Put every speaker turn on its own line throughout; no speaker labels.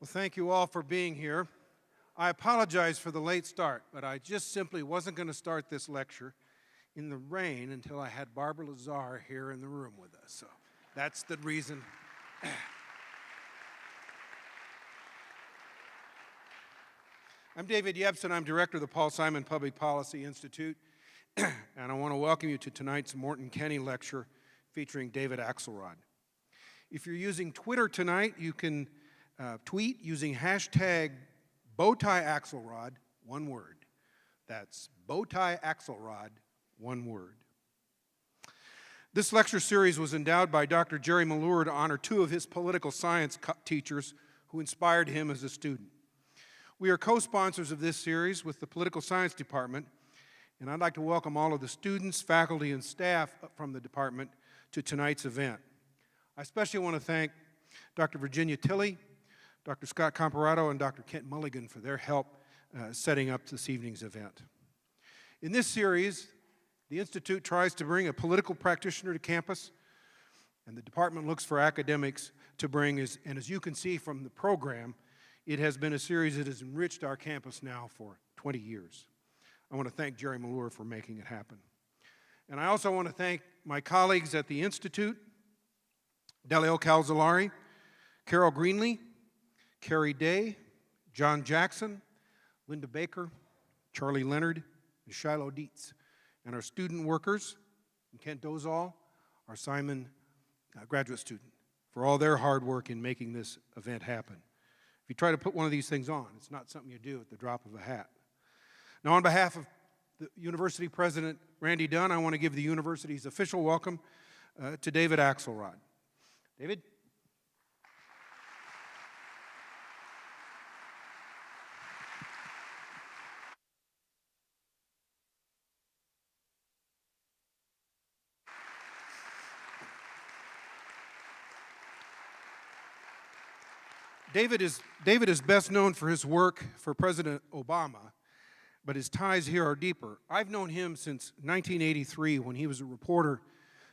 Well, thank you all for being here. I apologize for the late start, but I just simply wasn't going to start this lecture in the rain until I had Barbara Lazar here in the room with us. So that's the reason. I'm David Yebsen. I'm director of the Paul Simon Public Policy Institute, and I want to welcome you to tonight's Morton-Kenney lecture featuring David Axelrod. If you're using Twitter tonight, you can tweet using hashtag #BowtieAxelrod, one word. That's #BowtieAxelrod, one word. This lecture series was endowed by Dr. Jerry Malure to honor two of his political science teachers who inspired him as a student. We are co-sponsors of this series with the Political Science Department, and I'd like to welcome all of the students, faculty, and staff from the department to tonight's event. I especially want to thank Dr. Virginia Tilley, Dr. Scott Comparato, and Dr. Kent Mulligan for their help setting up this evening's event. In this series, the Institute tries to bring a political practitioner to campus, and the department looks for academics to bring, and as you can see from the program, it has been a series that has enriched our campus now for 20 years. I want to thank Jerry Malure for making it happen. And I also want to thank my colleagues at the Institute, Delio Calzolari, Carol Greenlee, Carrie Day, John Jackson, Linda Baker, Charlie Leonard, and Shiloh Dietz, and our student workers, and Kent Dozal, our Simon graduate student, for all their hard work in making this event happen. If you try to put one of these things on, it's not something you do at the drop of a hat. Now, on behalf of the university president, Randy Dunn, I want to give the university's official welcome to David Axelrod. David? David is best known for his work for President Obama, but his ties here are deeper. I've known him since 1983 when he was a reporter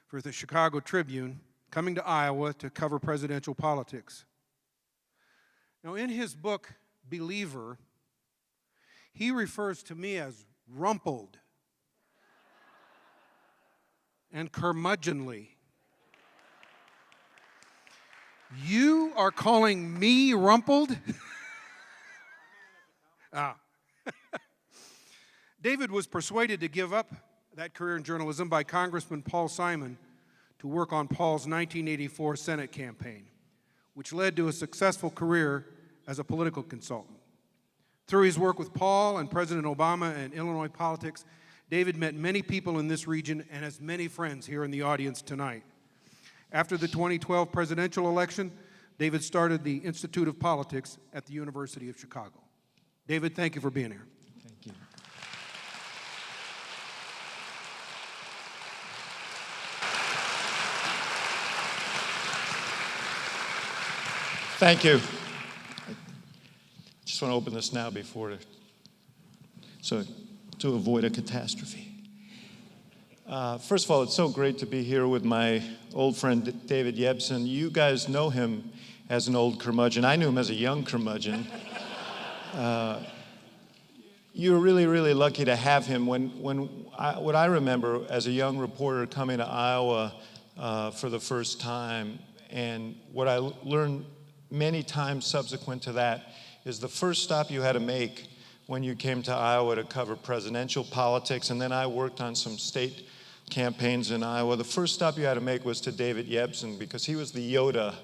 for the Chicago Tribune, coming to Iowa to cover presidential politics. Now, in his book, Believer, he refers to me as rumpled and curmudgeonly. You are calling me rumpled? David was persuaded to give up that career in journalism by Congressman Paul Simon to work on Paul's 1984 Senate campaign, which led to a successful career as a political consultant. Through his work with Paul and President Obama and Illinois politics, David met many people in this region and has many friends here in the audience tonight. After the 2012 presidential election, David started the Institute of Politics at the University of Chicago. David, thank you for being here.
Thank you. Thank you. I just want to open this now to avoid a catastrophe. First of all, it's so great to be here with my old friend David Yebsen. You guys know him as an old curmudgeon. I knew him as a young curmudgeon. You're really, really lucky to have him. What I remember as a young reporter coming to Iowa for the first time, and what I learned many times subsequent to that, is the first stop you had to make when you came to Iowa to cover presidential politics, and then I worked on some state campaigns in Iowa. The first stop you had to make was to David Yebsen, because he was the Yoda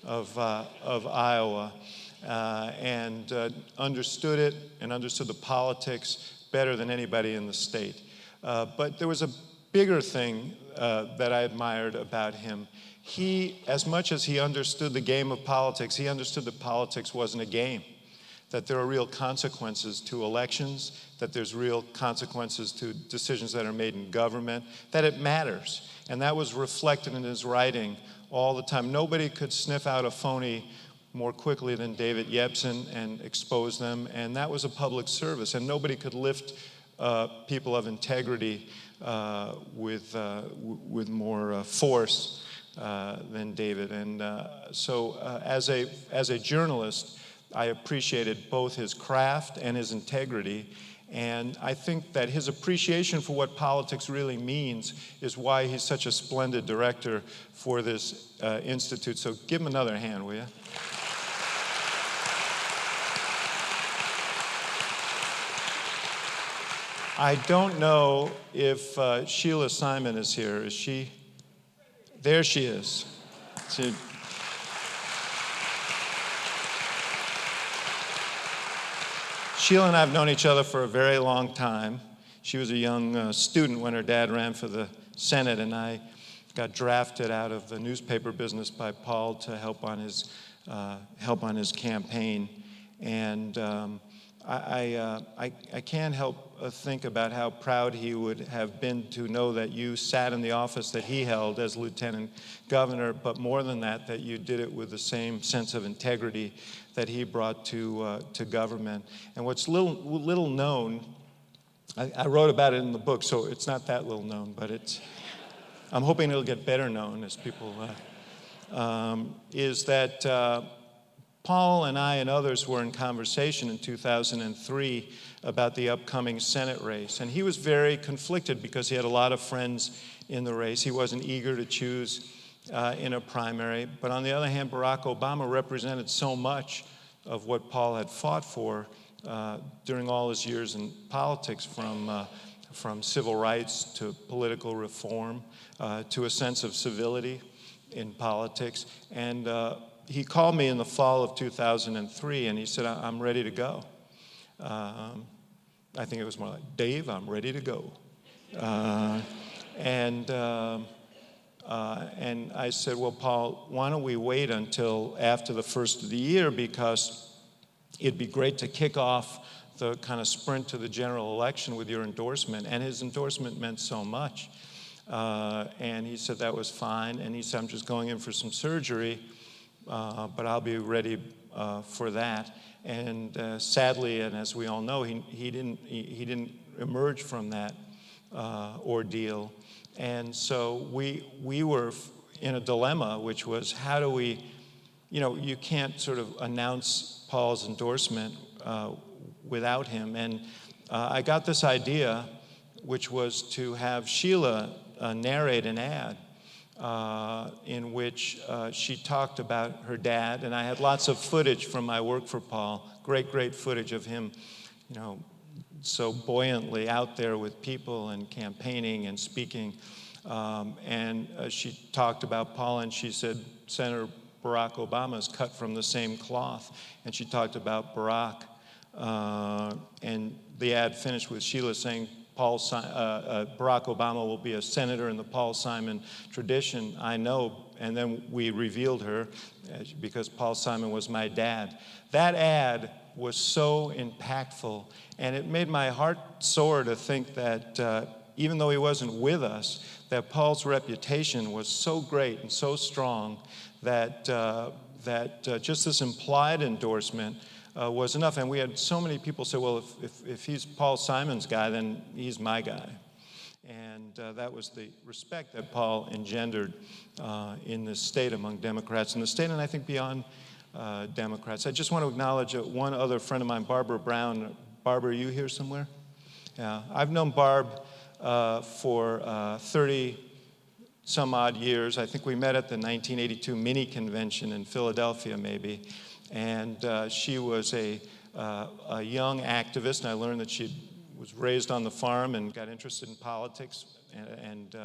of Iowa, and understood it and understood the politics better than anybody in the state. But there was a bigger thing that I admired about him. He, as much as he understood the game of politics, he understood that politics wasn't a game, that there are real consequences to elections, that there's real consequences to decisions that are made in government, that it matters. And that was reflected in his writing all the time. Nobody could sniff out a phony more quickly than David Yebsen and expose them, and that was a public service. And nobody could lift people of integrity with more force than David. And so as a journalist, I appreciated both his craft and his integrity. And I think that his appreciation for what politics really means is why he's such a splendid director for this institute. So give him another hand, will you? I don't know if Sheila Simon is here. Is she? There she is. Sheila and I have known each other for a very long time. She was a young student when her dad ran for the Senate, and I got drafted out of the newspaper business by Paul to help on his campaign. And I can't help think about how proud he would have been to know that you sat in the office that he held as lieutenant governor, but more than that, that you did it with the same sense of integrity that he brought to government. And what's little known, I wrote about it in the book, so it's not that little known, but I'm hoping it'll get better known as people, is that Paul and I and others were in conversation in 2003 about the upcoming Senate race. And he was very conflicted because he had a lot of friends in the race. He wasn't eager to choose in a primary. But on the other hand, Barack Obama represented so much of what Paul had fought for during all his years in politics, from civil rights to political reform to a sense of civility in politics. And he called me in the fall of 2003, and he said, I'm ready to go. I think it was more like, Dave, I'm ready to go. And I said, well, Paul, why don't we wait until after the first of the year, because it'd be great to kick off the kind of sprint to the general election with your endorsement. And his endorsement meant so much. And he said that was fine. And he said, I'm just going in for some surgery, but I'll be ready for that. And sadly, and as we all know, he didn't emerge from that ordeal. And so we were in a dilemma, which was, how do we, you can't sort of announce Paul's endorsement without him. And I got this idea, which was to have Sheila narrate an ad in which she talked about her dad. And I had lots of footage from my work for Paul, great footage of him, so buoyantly out there with people and campaigning and speaking. And she talked about Paul, and she said, Senator Barack Obama is cut from the same cloth. And she talked about Barack. And the ad finished with Sheila saying, Barack Obama will be a senator in the Paul Simon tradition, I know. And then we revealed her because Paul Simon was my dad. That ad was so impactful, and it made my heart soar to think that even though he wasn't with us, that Paul's reputation was so great and so strong that just this implied endorsement was enough. And we had so many people say, well, if he's Paul Simon's guy, then he's my guy. And that was the respect that Paul engendered in this state among Democrats in the state, and I think beyond Democrats. I just want to acknowledge one other friend of mine, Barbara Brown. Barbara, are you here somewhere? Yeah, I've known Barb for 30 some odd years. I think we met at the 1982 mini convention in Philadelphia, maybe. And she was a young activist, and I learned that she was raised on the farm and got interested in politics. And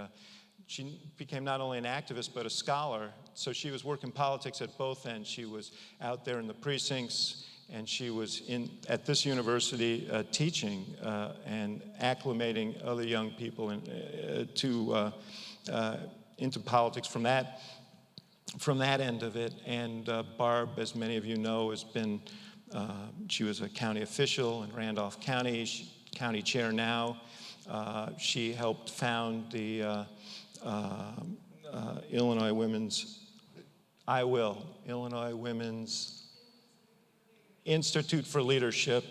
she became not only an activist, but a scholar. So she was working politics at both ends. She was out there in the precincts, and she was at this university teaching and acclimating other young people into politics from that end of it. And Barb, as many of you know, she was a county official in Randolph County. She's county chair now. She helped found the Illinois Women's Institute for Leadership,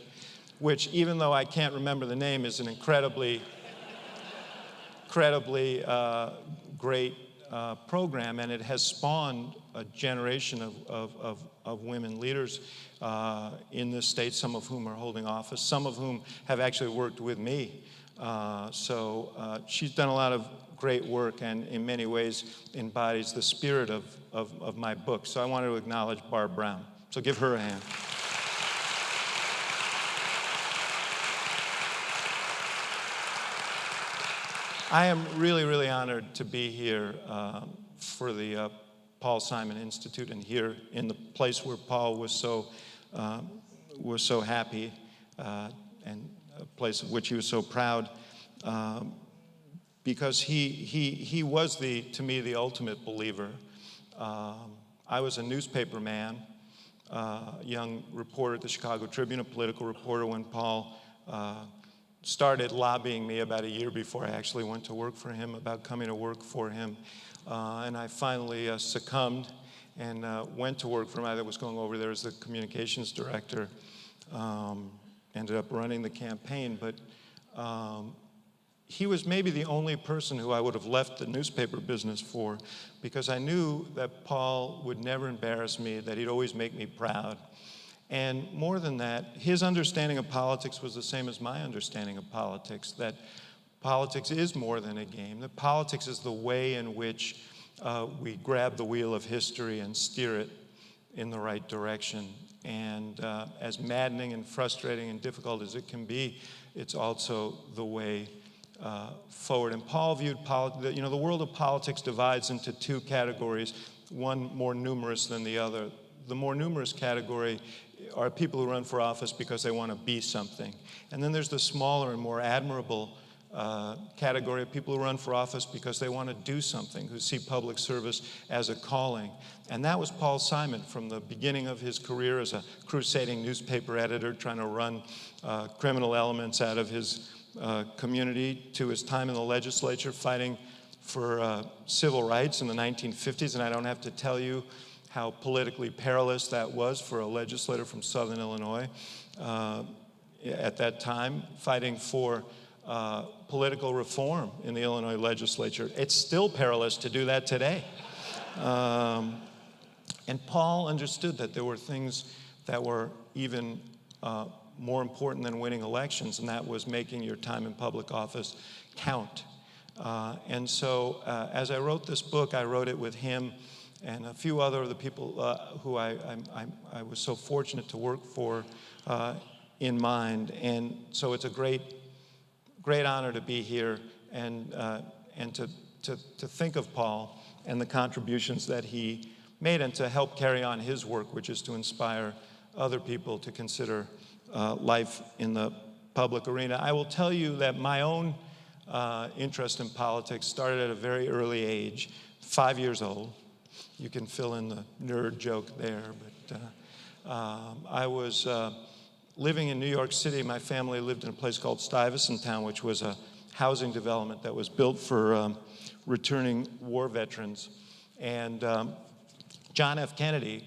which, even though I can't remember the name, is an incredibly great program, and it has spawned a generation of women leaders in this state, some of whom are holding office, some of whom have actually worked with me. So she's done a lot of great work and in many ways embodies the spirit of my book. So I wanted to acknowledge Barb Brown. So give her a hand. I am really, really honored to be here for the Paul Simon Institute and here in the place where Paul was so happy and a place of which he was so proud, because he was to me the ultimate believer. I was a newspaper man, young reporter at the Chicago Tribune, a political reporter when Paul started lobbying me about a year before I actually went to work for him about coming to work for him. And I finally succumbed and went to work for him. I was going over there as the communications director. Ended up running the campaign, but he was maybe the only person who I would have left the newspaper business for, because I knew that Paul would never embarrass me, that he'd always make me proud. And more than that, his understanding of politics was the same as my understanding of politics, that politics is more than a game, that politics is the way in which we grab the wheel of history and steer it in the right direction. And as maddening and frustrating and difficult as it can be, it's also the way forward. And Paul viewed the world of politics divides into two categories, one more numerous than the other. The more numerous category are people who run for office because they want to be something. And then there's the smaller and more admirable category of people who run for office because they want to do something, who see public service as a calling. And that was Paul Simon from the beginning of his career as a crusading newspaper editor trying to run criminal elements out of his community, to his time in the legislature fighting for civil rights in the 1950s. And I don't have to tell you how politically perilous that was for a legislator from Southern Illinois at that time, fighting for political reform in the Illinois legislature. It's still perilous to do that today. And Paul understood that there were things that were even more important than winning elections, and that was making your time in public office count. And so as I wrote this book, I wrote it with him and a few other of the people who I was so fortunate to work for in mind. And so it's a great honor to be here and to think of Paul and the contributions that he made and to help carry on his work, which is to inspire other people to consider life in the public arena. I will tell you that my own interest in politics started at a very early age, 5 years old. You can fill in the nerd joke there, but I was living in New York City. My family lived in a place called Stuyvesant Town, which was a housing development that was built for returning war veterans. And John F. Kennedy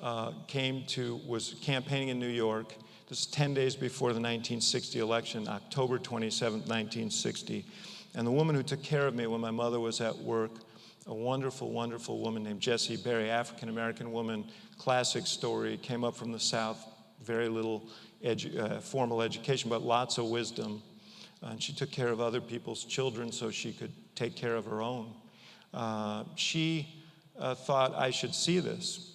was campaigning in New York. This is 10 days before the 1960 election, October 27th, 1960. And the woman who took care of me when my mother was at work, a wonderful, wonderful woman named Jessie Berry, African-American woman, classic story, came up from the South, very little formal education, but lots of wisdom. And she took care of other people's children so she could take care of her own. She thought I should see this.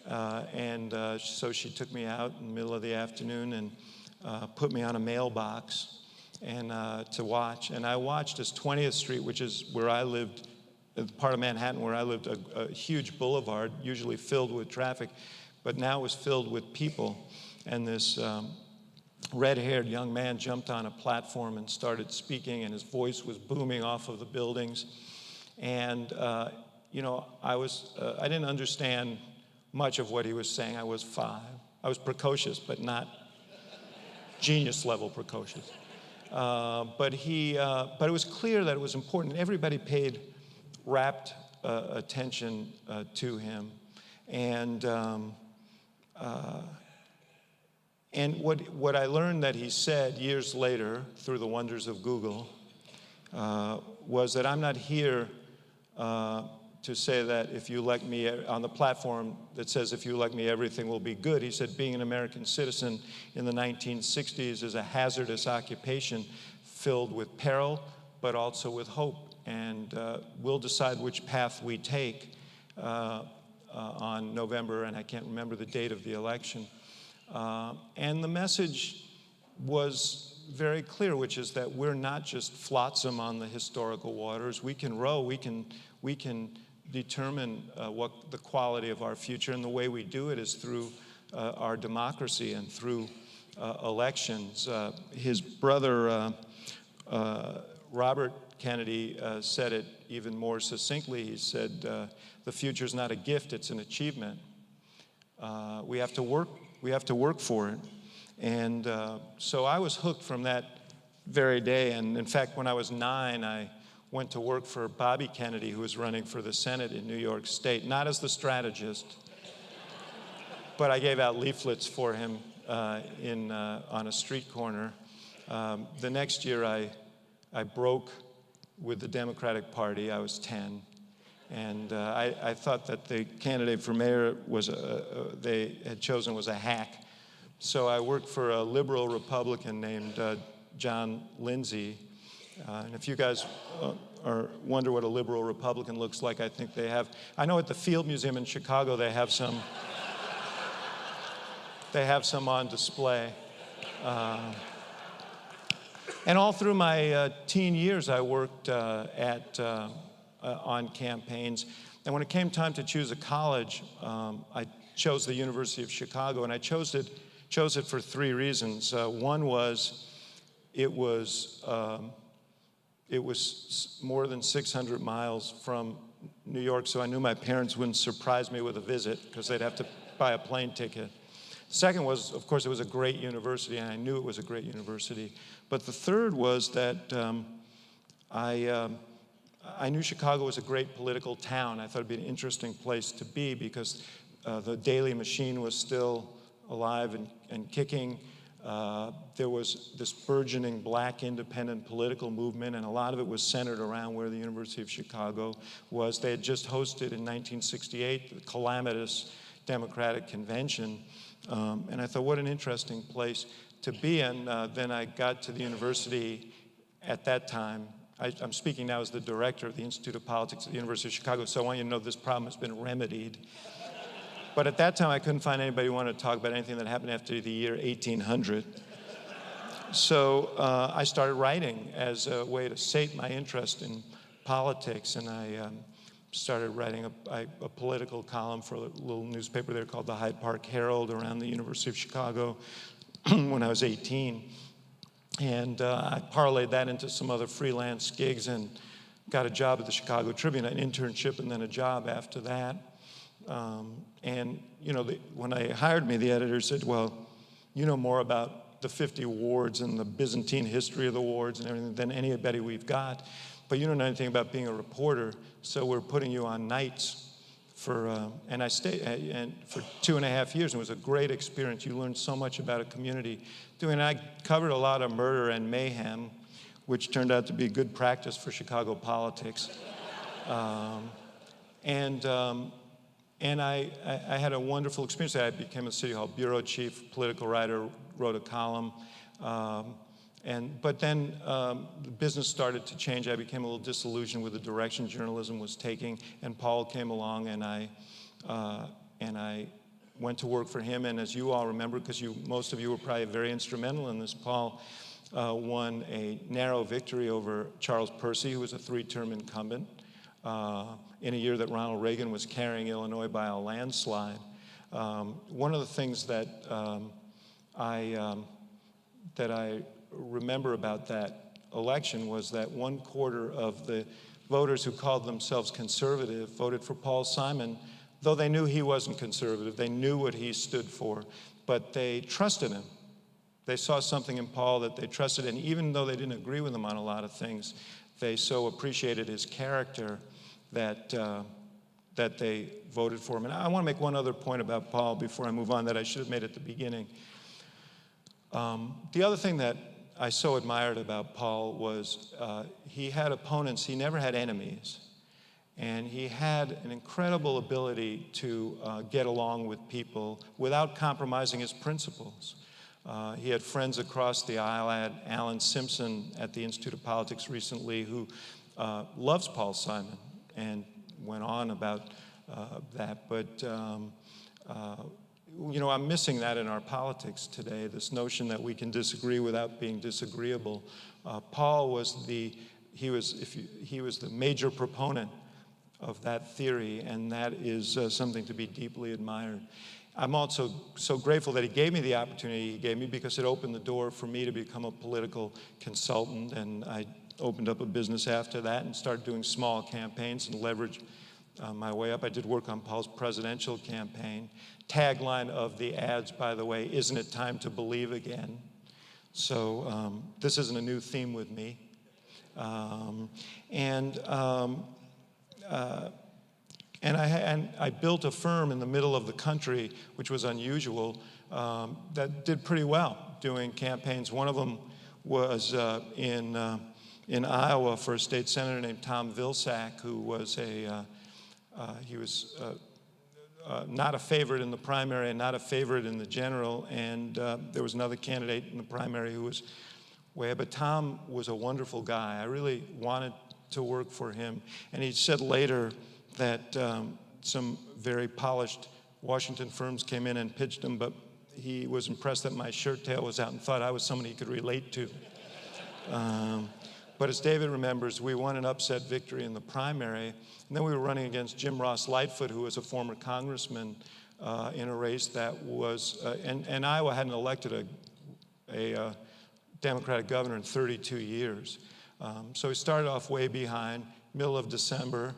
So she took me out in the middle of the afternoon and put me on a mailbox and to watch. And I watched as 20th Street, which is where I lived, part of Manhattan where I lived, a huge boulevard, usually filled with traffic, but now was filled with people. And this red-haired young man jumped on a platform and started speaking, and his voice was booming off of the buildings. And, I didn't understand much of what he was saying. I was 5. I was precocious, but not genius-level precocious. But it was clear that it was important. Everybody paid rapt attention to him. And what I learned that he said years later through the wonders of Google was that I'm not here to say that if you elect me, on the platform that says if you elect me, everything will be good. He said being an American citizen in the 1960s is a hazardous occupation filled with peril, but also with hope. And we'll decide which path we take on November, and I can't remember the date of the election. And the message was very clear, which is that we're not just flotsam on the historical waters. We can row, we can determine what the quality of our future, and the way we do it is through our democracy and through elections. His brother, Robert Kennedy, said it even more succinctly. He said, the future is not a gift, it's an achievement. We have to work for it. And so I was hooked from that very day. And in fact, when I was 9, I went to work for Bobby Kennedy, who was running for the Senate in New York State, not as the strategist, but I gave out leaflets for him on a street corner. The next year, I broke with the Democratic Party. I was 10. And I thought that the candidate for mayor they had chosen was a hack. So I worked for a liberal Republican named John Lindsay. And if you guys wonder what a liberal Republican looks like, I think they have. I know at the Field Museum in Chicago they have some. They have some on display. And all through my teen years, I worked on campaigns. And when it came time to choose a college, I chose the University of Chicago, and I chose it for 3 reasons. One was it was more than 600 miles from New York, so I knew my parents wouldn't surprise me with a visit because they'd have to buy a plane ticket. Second was, of course, it was a great university, and I knew it was a great university. But the third was that I knew Chicago was a great political town. I thought it'd be an interesting place to be because the Daily Machine was still alive and kicking. There was this burgeoning black independent political movement, and a lot of it was centered around where the University of Chicago was. They had just hosted in 1968 the calamitous Democratic Convention, and I thought, what an interesting place to be in. Then I got to the university at that time. I'm speaking now as the director of the Institute of Politics at the University of Chicago, so I want you to know this problem has been remedied. But at that time, I couldn't find anybody who wanted to talk about anything that happened after the year 1800. So I started writing as a way to sate my interest in politics, and I started writing a political column for a little newspaper there called the Hyde Park Herald around the University of Chicago when I was 18. And I parlayed that into some other freelance gigs and got a job at the Chicago Tribune, an internship, and then a job after that. And, you know, when they hired me, the editor said, well, you know more about the 50 wards and the Byzantine history of the wards and everything than anybody we've got, but you don't know anything about being a reporter, so we're putting you on nights and I stayed for 2.5 years, and it was a great experience. You learned so much about a community doing it. I covered a lot of murder and mayhem, which turned out to be good practice for Chicago politics. And I had a wonderful experience. I became a City Hall bureau chief, political writer, wrote a column. But then the business started to change. I became a little disillusioned with the direction journalism was taking, and Paul came along, and I went to work for him. And as you all remember, because most of you were probably very instrumental in this, Paul won a narrow victory over Charles Percy, who was a 3-term incumbent, in a year that Ronald Reagan was carrying Illinois by a landslide. One of the things that I remember about that election was that 1/4 of the voters who called themselves conservative voted for Paul Simon, though they knew he wasn't conservative. They knew what he stood for, but they trusted him. They saw something in Paul that they trusted, and even though they didn't agree with him on a lot of things, they so appreciated his character that they voted for him. And I want to make one other point about Paul before I move on that I should have made at the beginning. The other thing that I so admired about Paul was he had opponents. He never had enemies. And he had an incredible ability to get along with people without compromising his principles. He had friends across the aisle. I had Alan Simpson at the Institute of Politics recently who loves Paul Simon and went on about that. But, you know, I'm missing that in our politics today, this notion that we can disagree without being disagreeable. Paul was the major proponent of that theory, and that is something to be deeply admired. I'm also so grateful that he gave me the opportunity he gave me, because it opened the door for me to become a political consultant, and I opened up a business after that and started doing small campaigns and leveraged my way up. I did work on Paul's presidential campaign. Tagline of the ads, by the way, "Isn't it time to believe again?" So this isn't a new theme with me. And I built a firm in the middle of the country, which was unusual, that did pretty well doing campaigns. One of them was in Iowa for a state senator named Tom Vilsack, who was not a favorite in the primary and not a favorite in the general. And there was another candidate in the primary who was way, but Tom was a wonderful guy. I really wanted to work for him. And he said later that some very polished Washington firms came in and pitched him, but he was impressed that my shirt tail was out and thought I was someone he could relate to. But as David remembers, we won an upset victory in the primary, and then we were running against Jim Ross Lightfoot, who was a former congressman, in a race that was, and Iowa hadn't elected a Democratic governor in 32 years. So he started off way behind. Middle of September,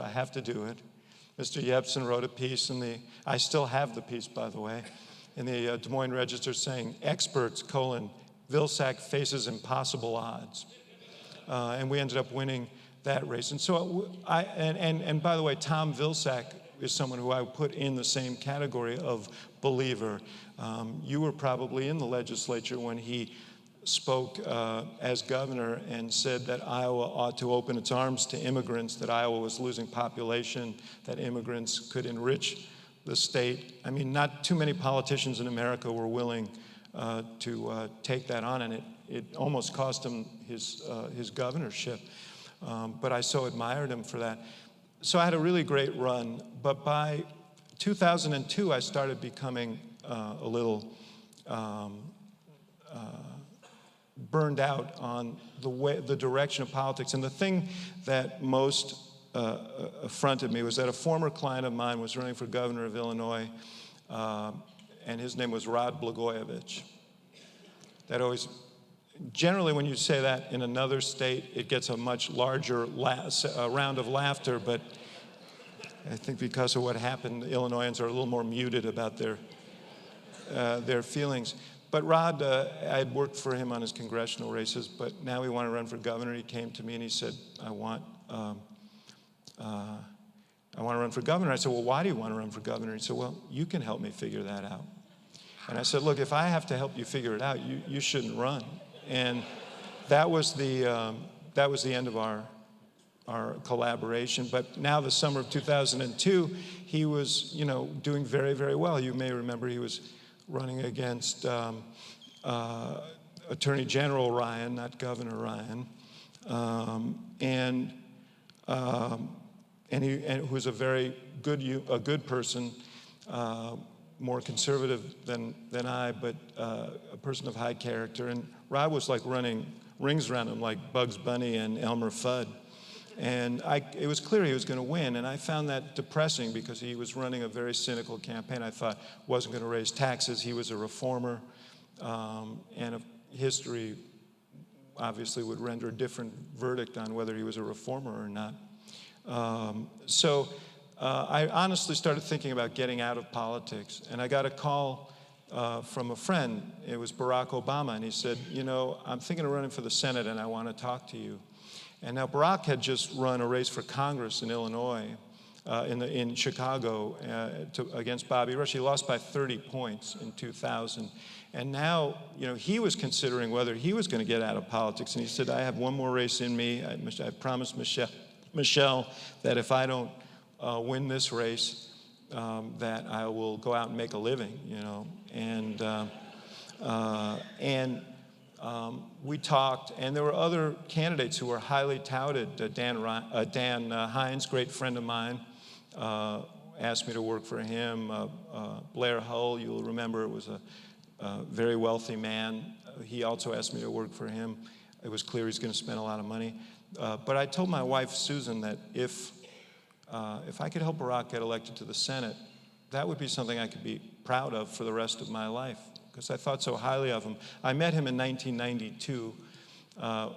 I have to do it. Mr. Yepsen wrote a piece I still have the piece, by the way, in the Des Moines Register saying, "Experts, Vilsack faces impossible odds." And we ended up winning that race. And so, and by the way, Tom Vilsack is someone who I would put in the same category of believer. You were probably in the legislature when he spoke as governor and said that Iowa ought to open its arms to immigrants, that Iowa was losing population, that immigrants could enrich the state. I mean, not too many politicians in America were willing to take that on, and it almost cost him his governorship. But I so admired him for that. So I had a really great run, but by 2002, I started becoming a little burned out on the direction of politics. And the thing that most affronted me was that a former client of mine was running for governor of Illinois, and his name was Rod Blagojevich. That always, generally when you say that in another state, it gets a much larger round of laughter, but I think because of what happened, Illinoisans are a little more muted about their feelings. But Rod, I had worked for him on his congressional races, but now he wanted to run for governor. He came to me and he said, I want to run for governor. I said, well, why do you want to run for governor? He said, well, you can help me figure that out. And I said, look, if I have to help you figure it out, you shouldn't run. And that was the end of our collaboration. But now the summer of 2002, he was, doing very, very well. You may remember he was running against Attorney General Ryan, not Governor Ryan, and who was a very good person, more conservative than I, but a person of high character. And Rod was like running rings around him like Bugs Bunny and Elmer Fudd. And it was clear he was going to win, and I found that depressing because he was running a very cynical campaign. I thought wasn't going to raise taxes. He was a reformer, and history obviously would render a different verdict on whether he was a reformer or not. So I honestly started thinking about getting out of politics, and I got a call from a friend. It was Barack Obama, and he said, I'm thinking of running for the Senate, and I want to talk to you. And now Barack had just run a race for Congress in Illinois, in Chicago, against Bobby Rush. He lost by 30 points in 2000. And now, he was considering whether he was going to get out of politics. And he said, I have one more race in me. I promised Michelle Michelle, that if I don't win this race, that I will go out and make a living, you know. We talked, and there were other candidates who were highly touted. Dan Hines, great friend of mine, asked me to work for him. Blair Hull, you'll remember, was a very wealthy man. He also asked me to work for him. It was clear he's going to spend a lot of money. But I told my wife, Susan, that if I could help Barack get elected to the Senate, that would be something I could be proud of for the rest of my life, because I thought so highly of him. I met him in 1992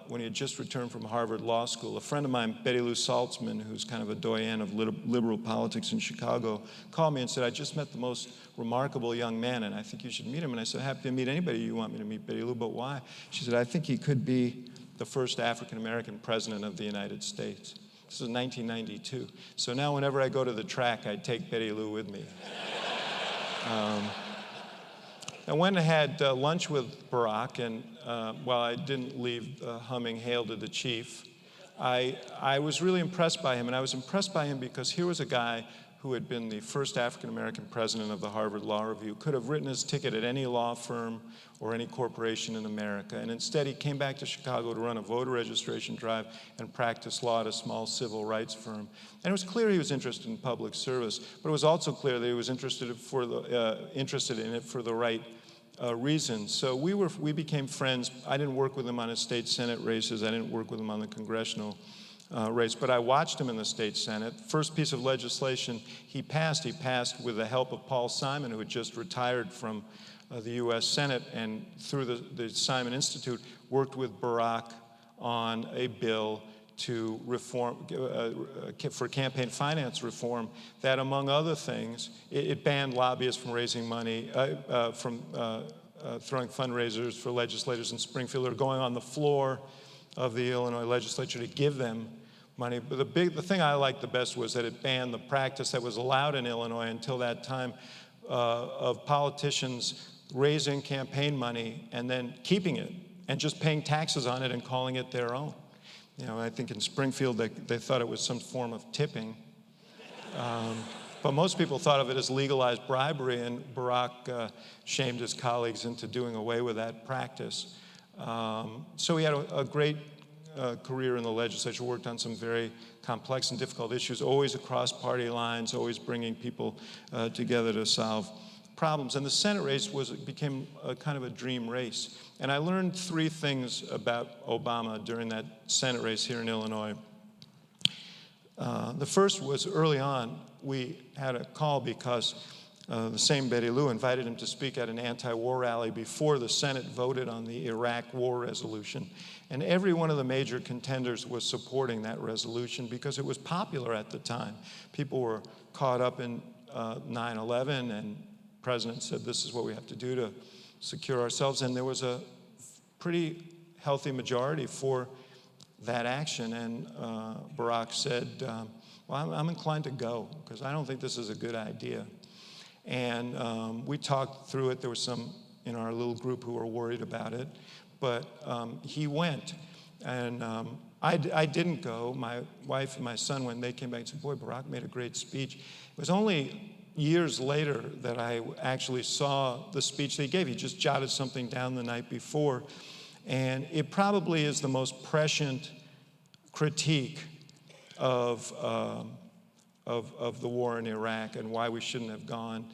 when he had just returned from Harvard Law School. A friend of mine, Betty Lou Saltzman, who's kind of a doyen of liberal politics in Chicago, called me and said, I just met the most remarkable young man, and I think you should meet him. And I said, happy to meet anybody you want me to meet, Betty Lou, but why? She said, I think he could be the first African-American president of the United States. This is 1992. So now whenever I go to the track, I take Betty Lou with me. I went and had lunch with Barack, and while I didn't leave humming Hail to the Chief, I was really impressed by him. And I was impressed by him because here was a guy who had been the first African-American president of the Harvard Law Review, could have written his ticket at any law firm or any corporation in America. And instead, he came back to Chicago to run a voter registration drive and practice law at a small civil rights firm. And it was clear he was interested in public service, but it was also clear that he was interested in it for the right reasons. So we became friends. I didn't work with him on his state Senate races. I didn't work with him on the congressional race, but I watched him in the state Senate. First piece of legislation he passed with the help of Paul Simon, who had just retired from the U.S. Senate, and through the Simon Institute, worked with Barack on a bill to reform, for campaign finance reform, that among other things, it banned lobbyists from raising money, from throwing fundraisers for legislators in Springfield, or going on the floor of the Illinois legislature to give them money. But the thing I liked the best was that it banned the practice that was allowed in Illinois until that time of politicians raising campaign money and then keeping it and just paying taxes on it and calling it their own. You know, I think in Springfield they thought it was some form of tipping. But most people thought of it as legalized bribery, and Barack shamed his colleagues into doing away with that practice. So he had a great career in the legislature, worked on some very complex and difficult issues, always across party lines, always bringing people together to solve problems. And the Senate race became a kind of a dream race. And I learned three things about Obama during that Senate race here in Illinois. The first was early on, we had a call because the same Betty Lou invited him to speak at an anti-war rally before the Senate voted on the Iraq war resolution. And every one of the major contenders was supporting that resolution because it was popular at the time. People were caught up in 9/11, and the president said, this is what we have to do to secure ourselves. And there was a pretty healthy majority for that action. And Barack said, well, I'm inclined to go because I don't think this is a good idea. And we talked through it. There were some in our little group who were worried about it, but he went. And I didn't go. My wife and my son, when they came back, and said, boy, Barack made a great speech. It was only years later that I actually saw the speech that he gave. He just jotted something down the night before. And it probably is the most prescient critique of the war in Iraq and why we shouldn't have gone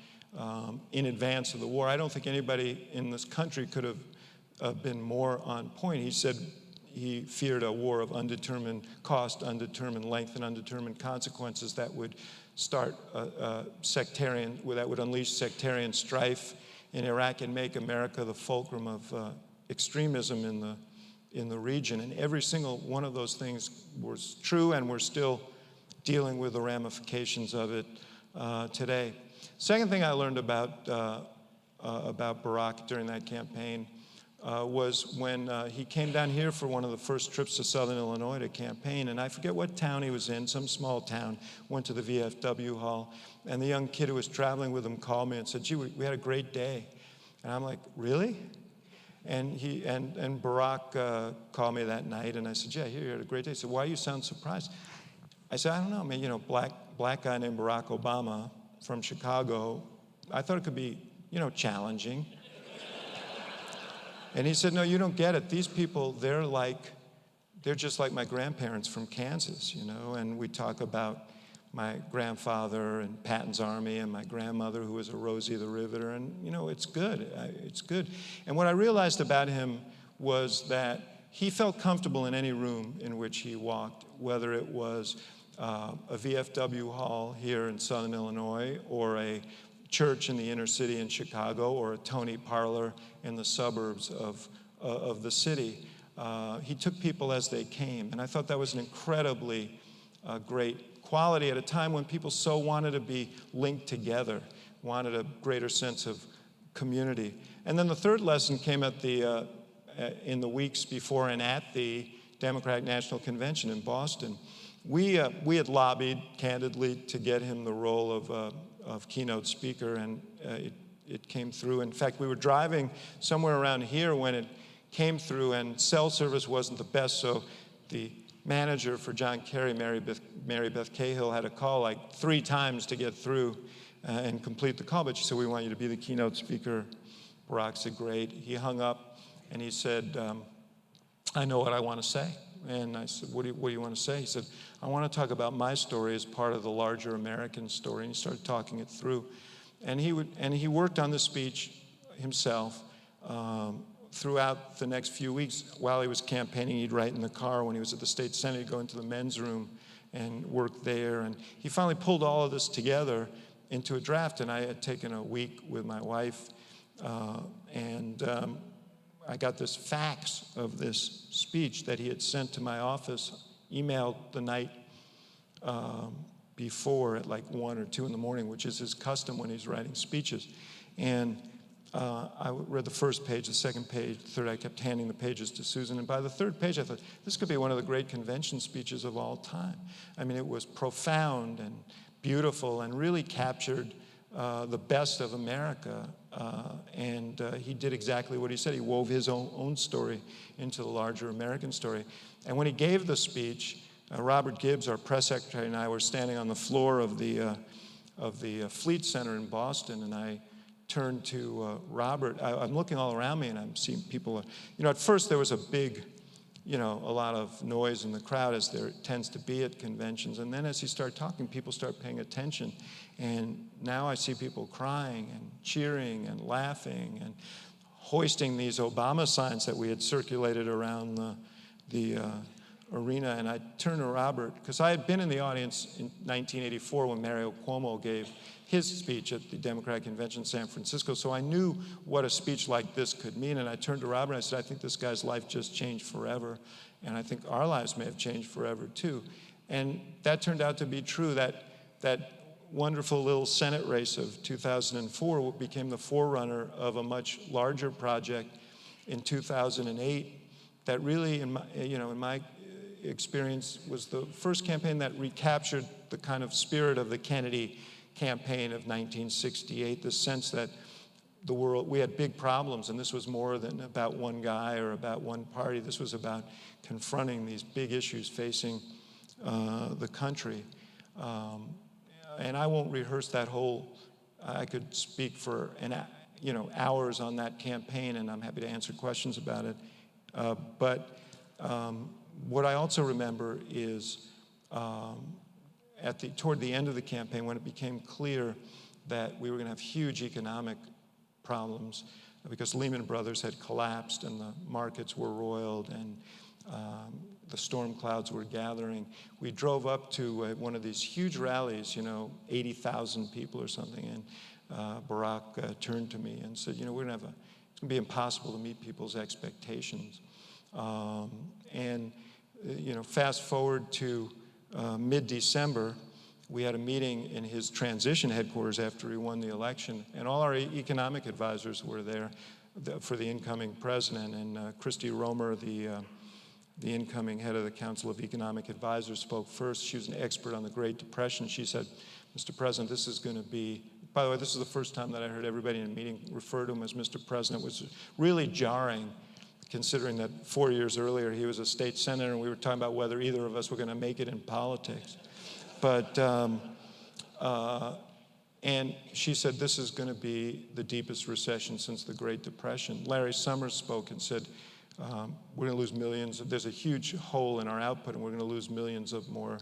in advance of the war. I don't think anybody in this country could have been more on point. He said he feared a war of undetermined cost, undetermined length, and undetermined consequences that would start that would unleash sectarian strife in Iraq and make America the fulcrum of extremism in the region. And every single one of those things was true, and we're still dealing with the ramifications of it today. Second thing I learned about Barack during that campaign was when he came down here for one of the first trips to Southern Illinois to campaign, and I forget what town he was in, some small town, went to the VFW hall, and the young kid who was traveling with him called me and said, gee, we had a great day. And I'm like, really? And Barack called me that night, and I said, yeah, you had a great day. He said, why you sound surprised? I said, I don't know, man, black guy named Barack Obama from Chicago. I thought it could be, challenging. And he said, no, you don't get it. These people, they're just like my grandparents from Kansas, and we talk about my grandfather and Patton's Army and my grandmother who was a Rosie the Riveter, and it's good. It's good. And what I realized about him was that he felt comfortable in any room in which he walked, whether it was a VFW hall here in Southern Illinois, or a church in the inner city in Chicago, or a Tony parlor in the suburbs of the city. He took people as they came, and I thought that was an incredibly great quality at a time when people so wanted to be linked together, wanted a greater sense of community. And then the third lesson came in the weeks before and at the Democratic National Convention in Boston. We had lobbied candidly to get him the role of keynote speaker, and it came through. In fact, we were driving somewhere around here when it came through, and cell service wasn't the best, so the manager for John Kerry, Mary Beth Cahill, had to call like 3 times to get through and complete the call, but she said, we want you to be the keynote speaker. Barack said, great. He hung up, and he said, I know what I want to say. And I said, what do you want to say? He said, I want to talk about my story as part of the larger American story. And he started talking it through. And he worked on the speech himself throughout the next few weeks. While he was campaigning, he'd write in the car. When he was at the state senate, he'd go into the men's room and work there. And he finally pulled all of this together into a draft. And I had taken a week with my wife, I got this fax of this speech that he had sent to my office, emailed the night before at like 1 or 2 in the morning, which is his custom when he's writing speeches. And I read the first page, the second page, the third. I kept handing the pages to Susan. And by the third page, I thought, this could be one of the great convention speeches of all time. I mean, it was profound and beautiful and really captured the best of America. He did exactly what he said. He wove his own story into the larger American story. And when he gave the speech, Robert Gibbs, our press secretary, and I were standing on the floor of the Fleet Center in Boston, and I turned to Robert. I'm looking all around me, and I'm seeing people. At first there was a big, a lot of noise in the crowd, as there tends to be at conventions. And then as he started talking, people start paying attention. And now I see people crying and cheering and laughing and hoisting these Obama signs that we had circulated around the arena. And I turned to Robert, because I had been in the audience in 1984 when Mario Cuomo gave his speech at the Democratic Convention in San Francisco. So I knew what a speech like this could mean. And I turned to Robert and I said, I think this guy's life just changed forever. And I think our lives may have changed forever too. And that turned out to be true. That wonderful little Senate race of 2004 became the forerunner of a much larger project in 2008 that really, in my experience, was the first campaign that recaptured the kind of spirit of the Kennedy campaign of 1968, the sense that the world, we had big problems, and this was more than about one guy or about one party. This was about confronting these big issues facing the country. And I won't rehearse that whole, I could speak for hours on that campaign, and I'm happy to answer questions about it. But what I also remember is toward the end of the campaign, when it became clear that we were going to have huge economic problems because Lehman Brothers had collapsed and the markets were roiled and the storm clouds were gathering, we drove up to one of these huge rallies, 80,000 people or something, and Barack turned to me and said, it's going to be impossible to meet people's expectations. Fast forward to mid-December, we had a meeting in his transition headquarters after he won the election, and all our economic advisors were there for the incoming president, and Christy Romer, the incoming head of the Council of Economic Advisors, spoke first. She was an expert on the Great Depression. She said, Mr. President, this is going to be, by the way, this is the first time that I heard everybody in a meeting refer to him as Mr. President. It was really jarring, considering that 4 years earlier he was a state senator and we were talking about whether either of us were going to make it in politics. But and she said, this is going to be the deepest recession since the Great Depression. Larry Summers spoke and said, we're going to lose millions. There's a huge hole in our output, and we're going to lose millions of more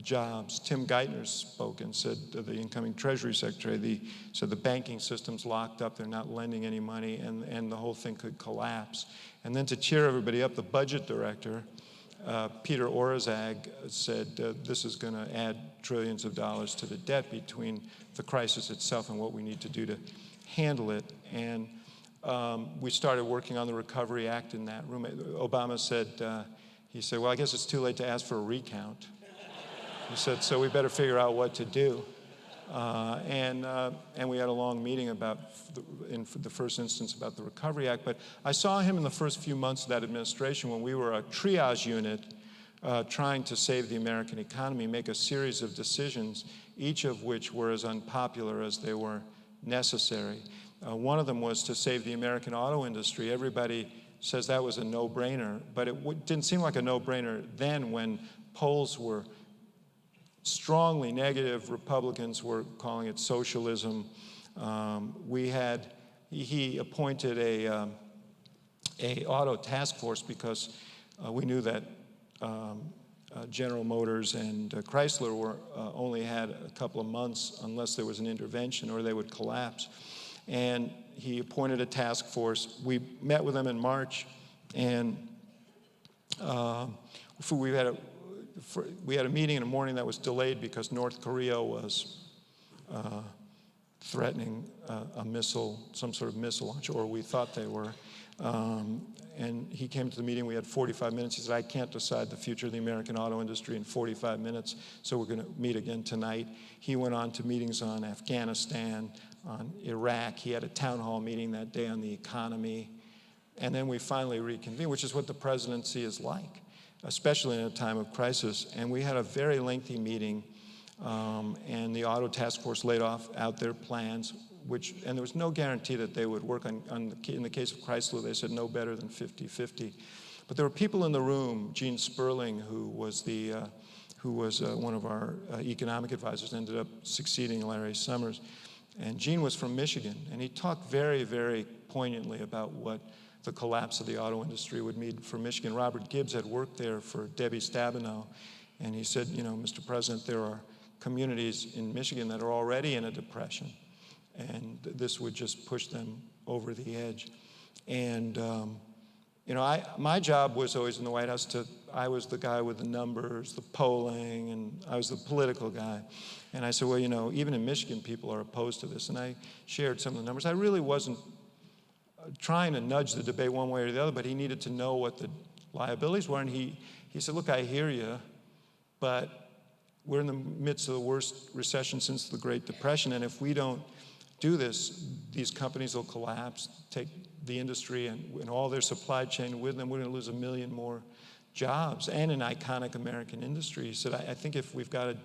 jobs. Tim Geithner spoke and said, the incoming Treasury Secretary, said the banking system's locked up, they're not lending any money, and the whole thing could collapse. And then to cheer everybody up, the budget director, Peter Orszag, said this is going to add trillions of dollars to the debt between the crisis itself and what we need to do to handle it. And we started working on the Recovery Act in that room. Obama said, he said, well, I guess it's too late to ask for a recount. He said, so we better figure out what to do. And we had a long meeting about, in the first instance, about the Recovery Act. But I saw him in the first few months of that administration when we were a triage unit trying to save the American economy, make a series of decisions, each of which were as unpopular as they were necessary. One of them was to save the American auto industry. Everybody says that was a no-brainer, but it didn't seem like a no-brainer then when polls were strongly negative. Republicans were calling it socialism. He appointed a auto task force because we knew that General Motors and Chrysler were only had a couple of months unless there was an intervention or they would collapse. And he appointed a task force. We met with them in March, and we had a meeting in the morning that was delayed because North Korea was threatening a missile, some sort of missile launch, or we thought they were. And he came to the meeting. We had 45 minutes. He said, I can't decide the future of the American auto industry in 45 minutes, so we're going to meet again tonight. He went on to meetings on Afghanistan, on Iraq. He had a town hall meeting that day on the economy. And then we finally reconvened, which is what the presidency is like, especially in a time of crisis. And we had a very lengthy meeting, and the auto task force laid out their plans, and there was no guarantee that they would work in the case of Chrysler, they said no better than 50-50. But there were people in the room, Gene Sperling, who was one of our economic advisors, ended up succeeding Larry Summers. And Gene was from Michigan, and he talked very, very poignantly about what the collapse of the auto industry would mean for Michigan. Robert Gibbs had worked there for Debbie Stabenow, and he said, Mr. President, there are communities in Michigan that are already in a depression, and this would just push them over the edge. And, my job was always in the White House I was the guy with the numbers, the polling, and I was the political guy. And I said, well, even in Michigan, people are opposed to this. And I shared some of the numbers. I really wasn't trying to nudge the debate one way or the other, but he needed to know what the liabilities were. And he said, look, I hear you, but we're in the midst of the worst recession since the Great Depression, and if we don't do this, these companies will collapse, take the industry and all their supply chain with them. We're going to lose 1 million more jobs and an iconic American industry. He said, I think if we've got a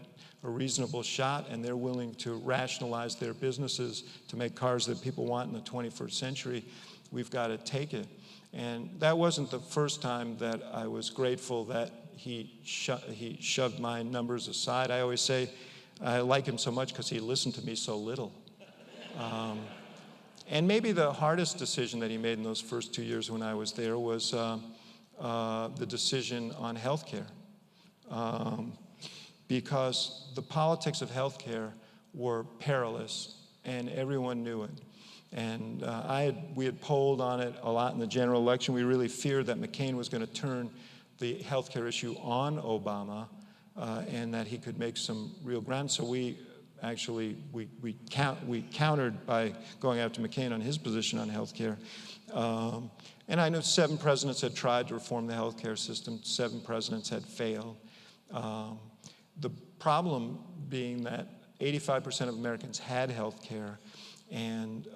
reasonable shot and they're willing to rationalize their businesses to make cars that people want in the 21st century, we've got to take it. And that wasn't the first time that I was grateful that he shoved my numbers aside. I always say I like him so much because he listened to me so little. And maybe the hardest decision that he made in those first 2 years when I was there was the decision on health care. Because the politics of health care were perilous, and everyone knew it. And we had polled on it a lot in the general election. We really feared that McCain was going to turn the health care issue on Obama, and that he could make some real ground. So we countered by going after McCain on his position on health care. And I know 7 presidents had tried to reform the health care system. 7 presidents had failed. The problem being that 85% of Americans had health care, and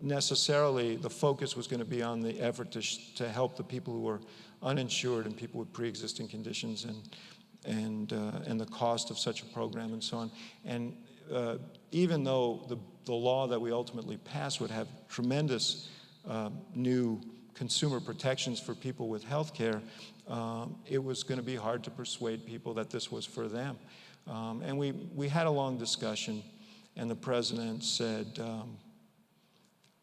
necessarily the focus was going to be on the effort to help the people who were uninsured and people with pre-existing conditions, and the cost of such a program and so on. And even though the law that we ultimately passed would have tremendous new consumer protections for people with health care, it was going to be hard to persuade people that this was for them. And we had a long discussion, and the president said,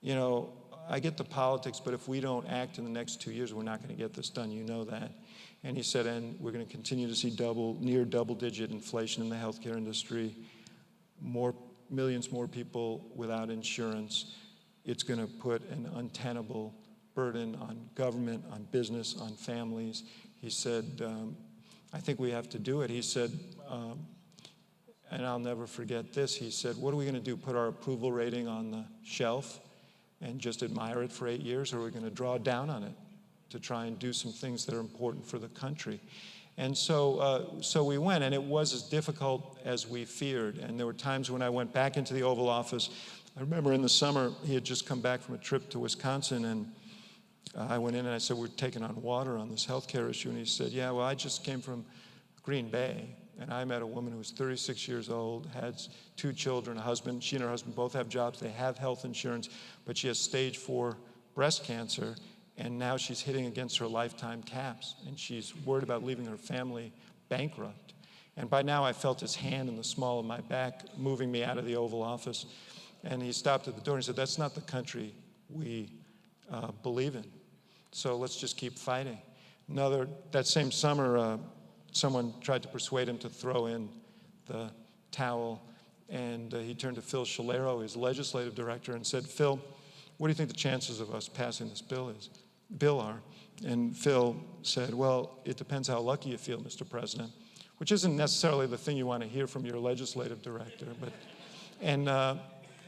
you know, I get the politics, but if we don't act in the next 2 years, we're not going to get this done. You know that. And he said, and we're going to continue to see near double-digit inflation in the healthcare industry, millions more people without insurance. It's going to put an untenable burden on government, on business, on families. He said, I think we have to do it. He said, and I'll never forget this, he said, what are we going to do, put our approval rating on the shelf and just admire it for 8 years, or are we going to draw down on it to try and do some things that are important for the country? And so we went, and it was as difficult as we feared. And there were times when I went back into the Oval Office. I remember in the summer, he had just come back from a trip to Wisconsin, and I went in and I said, we're taking on water on this healthcare issue. And he said, yeah, well, I just came from Green Bay, and I met a woman who was 36 years old, had 2 children, a husband. She and her husband both have jobs. They have health insurance, but she has stage 4 breast cancer, and now she's hitting against her lifetime caps, and she's worried about leaving her family bankrupt. And by now I felt his hand in the small of my back moving me out of the Oval Office. And he stopped at the door and he said, that's not the country we believe in. So let's just keep fighting. That same summer, someone tried to persuade him to throw in the towel, and he turned to Phil Shalero, his legislative director, and said, Phil, what do you think the chances of us passing this bill are? And Phil said, well, it depends how lucky you feel, Mr. President, which isn't necessarily the thing you want to hear from your legislative director. But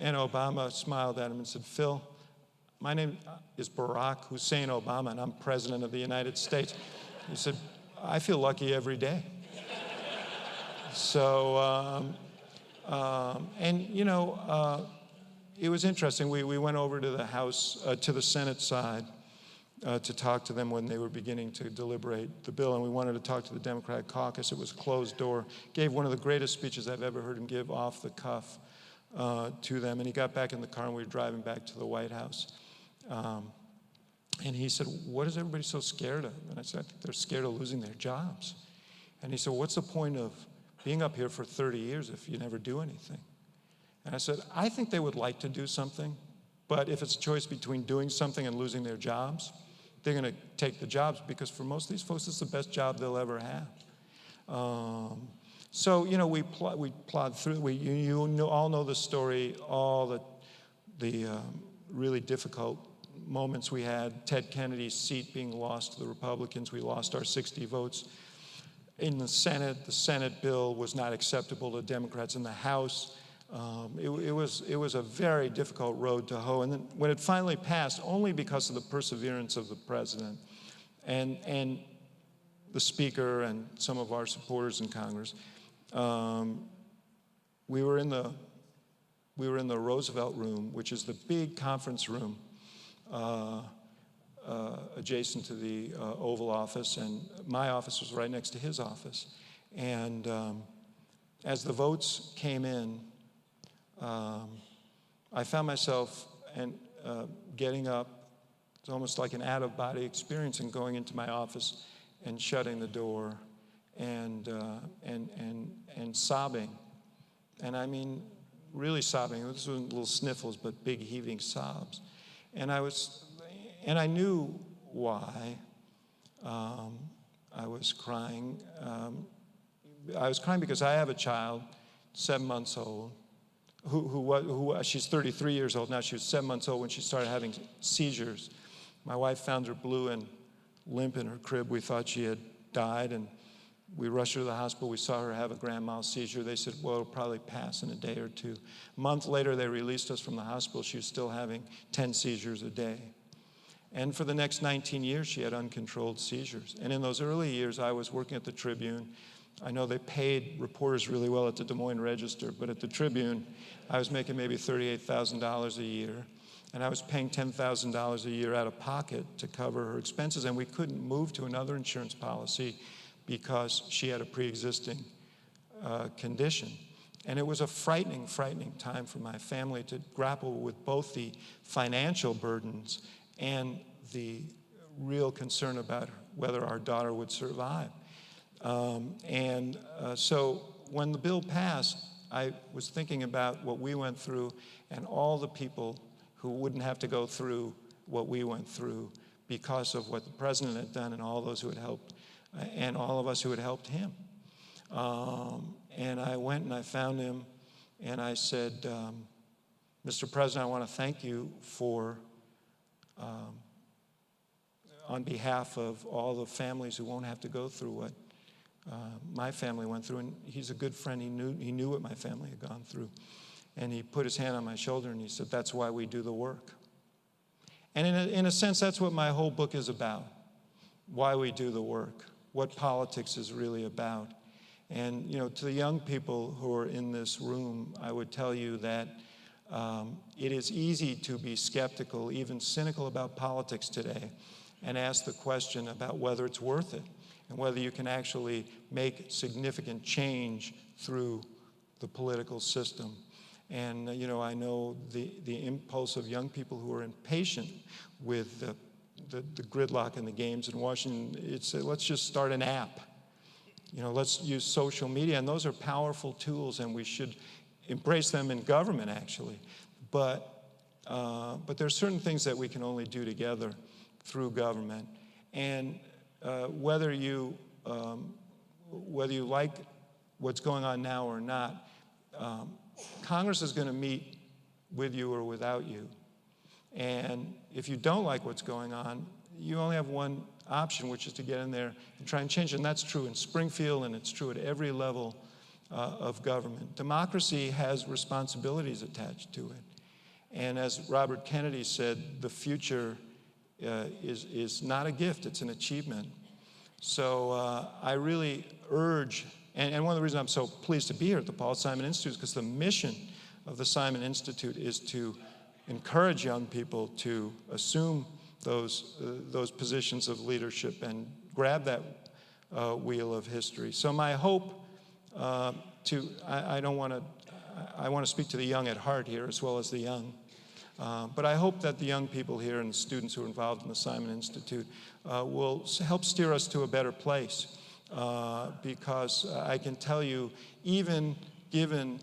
and Obama smiled at him and said, Phil, my name is Barack Hussein Obama, and I'm President of the United States. He said, I feel lucky every day. So, and you know, it was interesting. We went over to the House, to the Senate side, to talk to them when they were beginning to deliberate the bill, and we wanted to talk to the Democratic caucus. It was closed door. Gave one of the greatest speeches I've ever heard him give off the cuff to them, and he got back in the car and we were driving back to the White House. And he said, what is everybody so scared of? And I said, I think they're scared of losing their jobs. And he said, what's the point of being up here for 30 years if you never do anything? And I said, I think they would like to do something, but if it's a choice between doing something and losing their jobs, they're going to take the jobs, because for most of these folks, it's the best job they'll ever have. So, you know, we plod through. You all know the story, all the really difficult moments we had. Ted Kennedy's seat being lost to the Republicans. We lost our 60 votes. In the Senate bill was not acceptable to Democrats. In the House, it was a very difficult road to hoe. And then when it finally passed, only because of the perseverance of the president and the speaker and some of our supporters in Congress, we were in the Roosevelt Room, which is the big conference room adjacent to the Oval Office, and my office was right next to his office. And as the votes came in, I found myself getting up. It's almost like an out-of-body experience, and going into my office and shutting the door and sobbing. And I mean, really sobbing. This wasn't little sniffles, but big heaving sobs. And I knew why I was crying. I was crying because I have a child, 7 months old, who she's 33 years old now. She was 7 months old when she started having seizures. My wife found her blue and limp in her crib. We thought she had died, and we rushed her to the hospital. We saw her have a grand mal seizure. They said, well, it'll probably pass in a day or two. A month later, they released us from the hospital. She was still having 10 seizures a day. And for the next 19 years, she had uncontrolled seizures. And in those early years, I was working at the Tribune. I know they paid reporters really well at the Des Moines Register, but at the Tribune, I was making maybe $38,000 a year. And I was paying $10,000 a year out of pocket to cover her expenses. And we couldn't move to another insurance policy because she had a pre-existing condition. And it was a frightening, frightening time for my family to grapple with both the financial burdens and the real concern about whether our daughter would survive. So when the bill passed, I was thinking about what we went through and all the people who wouldn't have to go through what we went through because of what the president had done and all those who had helped, and all of us who had helped him. And I went and I found him and I said, Mr. President, I want to thank you for, on behalf of all the families who won't have to go through what my family went through. And he's a good friend. He knew what my family had gone through. And he put his hand on my shoulder and he said, that's why we do the work. And in a sense, that's what my whole book is about, why we do the work, what politics is really about. And, to the young people who are in this room, I would tell you that it is easy to be skeptical, even cynical about politics today, and ask the question about whether it's worth it and whether you can actually make significant change through the political system. And, I know the impulse of young people who are impatient with the gridlock in the games in Washington. It's let's just start an app. Let's use social media. And those are powerful tools, and we should embrace them in government, actually. But there are certain things that we can only do together through government. And whether you like what's going on now or not, Congress is going to meet with you or without you. And if you don't like what's going on, you only have one option, which is to get in there and try and change it. And that's true in Springfield, and it's true at every level of government. Democracy has responsibilities attached to it. And as Robert Kennedy said, the future is not a gift, it's an achievement. So I really urge, and one of the reasons I'm so pleased to be here at the Paul Simon Institute is because the mission of the Simon Institute is to encourage young people to assume those positions of leadership and grab that wheel of history. So my hope I want to speak to the young at heart here as well as the young. But I hope that the young people here and the students who are involved in the Simon Institute will help steer us to a better place. Because I can tell you, even given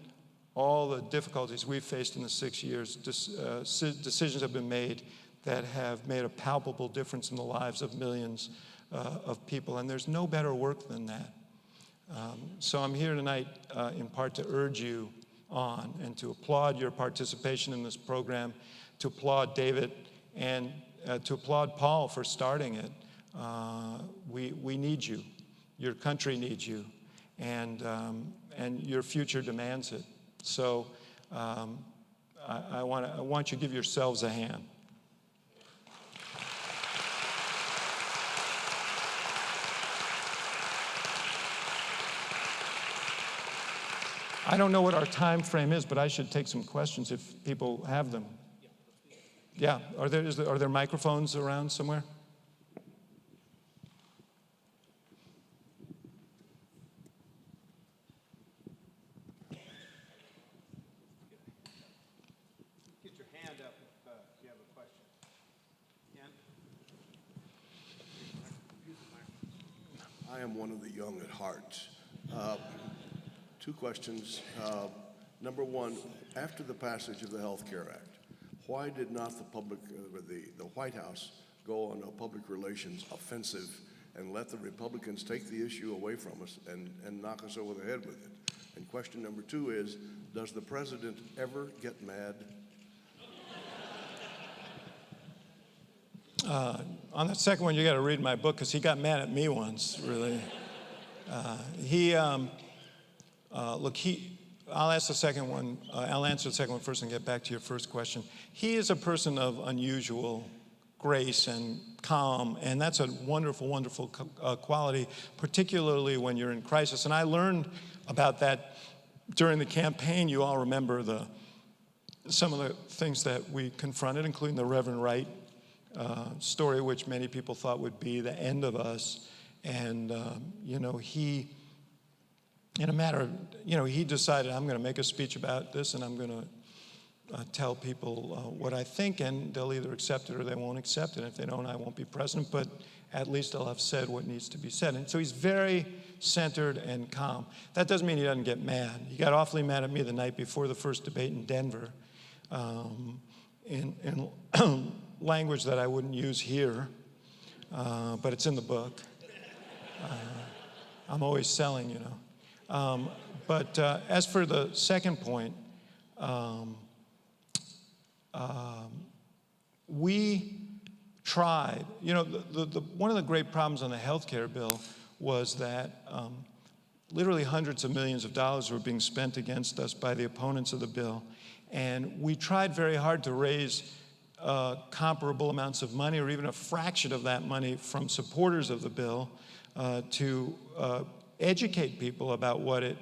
all the difficulties we've faced in the 6 years, decisions have been made that have made a palpable difference in the lives of millions of people. And there's no better work than that. So I'm here tonight in part to urge you on and to applaud your participation in this program, to applaud David, and to applaud Paul for starting it. We need you. Your country needs you, and your future demands it. So I want you to give yourselves a hand. I don't know what our time frame is, but I should take some questions if people have them. Yeah, are there microphones around somewhere?
Get your hand up if you have a question. Ken?
I am one of the young at heart. Two questions. Number one, after the passage of the Health Care Act, why did not the White House go on a public relations offensive and let the Republicans take the issue away from us and knock us over the head with it? And question number two is, does the president ever get mad?
On the second one, you got to read my book because he got mad at me once, really. I'll ask the second one. I'll answer the second one first and get back to your first question. He is a person of unusual grace and calm, and that's a wonderful, wonderful quality, particularly when you're in crisis. And I learned about that during the campaign. You all remember some of the things that we confronted, including the Reverend Wright story, which many people thought would be the end of us. And, he, in a matter of, he decided, I'm going to make a speech about this, and I'm going to tell people what I think, and they'll either accept it or they won't accept it. If they don't, I won't be president, but at least I'll have said what needs to be said. And so he's very centered and calm. That doesn't mean he doesn't get mad. He got awfully mad at me the night before the first debate in Denver, in language that I wouldn't use here, but it's in the book. I'm always selling, you know. But as for the second point, we tried, you know, one of the great problems on the health care bill was that literally hundreds of millions of dollars were being spent against us by the opponents of the bill. And we tried very hard to raise comparable amounts of money, or even a fraction of that money, from supporters of the bill to educate people about what it